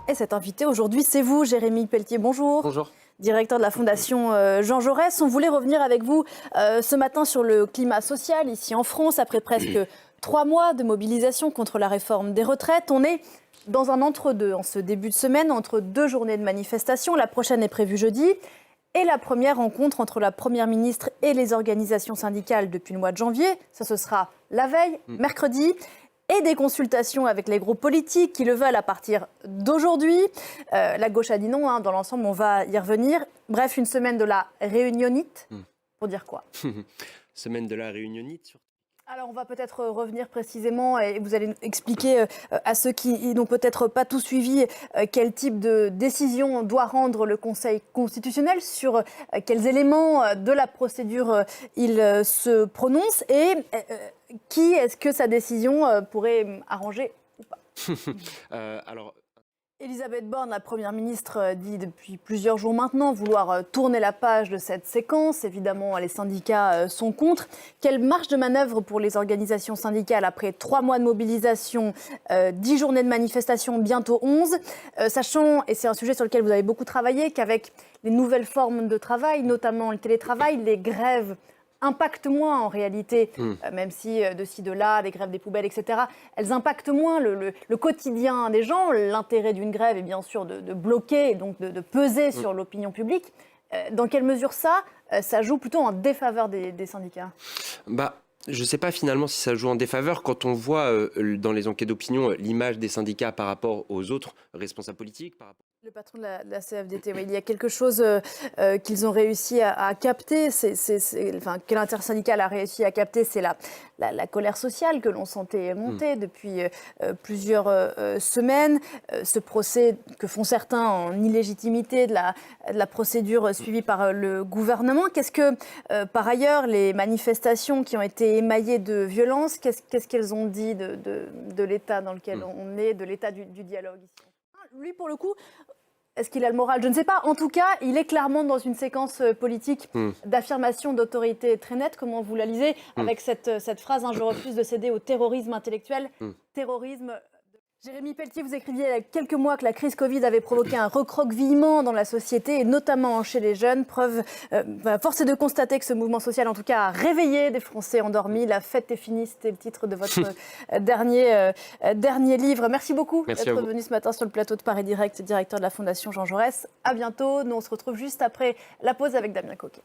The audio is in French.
Et cet invité aujourd'hui, c'est vous, Jérémy Pelletier. Bonjour. Bonjour. Directeur de la Fondation Jean Jaurès. On voulait revenir avec vous ce matin sur le climat social ici en France, après presque 3 mois de mobilisation contre la réforme des retraites. On est dans un entre-deux en ce début de semaine, entre 2 journées de manifestation. La prochaine est prévue jeudi. Et la première rencontre entre la Première ministre et les organisations syndicales depuis le mois de janvier. Ça, ce sera la veille, mercredi. Et des consultations avec les groupes politiques qui le veulent à partir d'aujourd'hui. La gauche a dit non, hein, dans l'ensemble, on va y revenir. Bref, une semaine de la réunionnite. Pour dire quoi? Semaine de la réunionnite, surtout. Alors, on va peut-être revenir précisément et vous allez expliquer à ceux qui n'ont peut-être pas tout suivi quel type de décision doit rendre le Conseil constitutionnel, sur quels éléments de la procédure il se prononce et qui est-ce que sa décision pourrait arranger ou pas. Elisabeth Borne, la Première ministre, dit depuis plusieurs jours maintenant vouloir tourner la page de cette séquence. Évidemment, les syndicats sont contre. Quelle marge de manœuvre pour les organisations syndicales après 3 mois de mobilisation, 10 journées de manifestation, bientôt 11, sachant, et c'est un sujet sur lequel vous avez beaucoup travaillé, qu'avec les nouvelles formes de travail, notamment le télétravail, les grèves impactent moins en réalité, même si de ci, de là, des grèves des poubelles, etc., elles impactent moins le quotidien des gens. L'intérêt d'une grève est bien sûr de bloquer et donc de peser sur l'opinion publique. Dans quelle mesure ça joue plutôt en défaveur des syndicats ? Je ne sais pas finalement si ça joue en défaveur quand on voit dans les enquêtes d'opinion l'image des syndicats par rapport aux autres responsables politiques. Le patron de la CFDT, oui, il y a quelque chose qu'ils ont réussi à capter, que l'intersyndicale a réussi à capter, c'est la colère sociale que l'on sentait monter depuis plusieurs semaines. Ce procès que font certains en illégitimité de la procédure suivie par le gouvernement. Qu'est-ce que, par ailleurs, les manifestations qui ont été émaillées de violence, qu'est-ce qu'elles ont dit de l'état dans lequel on est, de l'état du dialogue ici ? Lui, pour le coup, est-ce qu'il a le moral? Je ne sais pas. En tout cas, il est clairement dans une séquence politique d'affirmation d'autorité très nette, comme vous la lisez, avec cette phrase « Je refuse de céder au terrorisme intellectuel ». Terrorisme. Jérémy Pelletier, vous écriviez il y a quelques mois que la crise Covid avait provoqué un recroquevillement dans la société, et notamment chez les jeunes. Force est de constater que ce mouvement social, en tout cas, a réveillé des Français endormis. La fête est finie, c'était le titre de votre dernier livre. Merci beaucoup d'être venu ce matin sur le plateau de Paris Direct, directeur de la Fondation Jean Jaurès. À bientôt. Nous, on se retrouve juste après la pause avec Damien Coquet.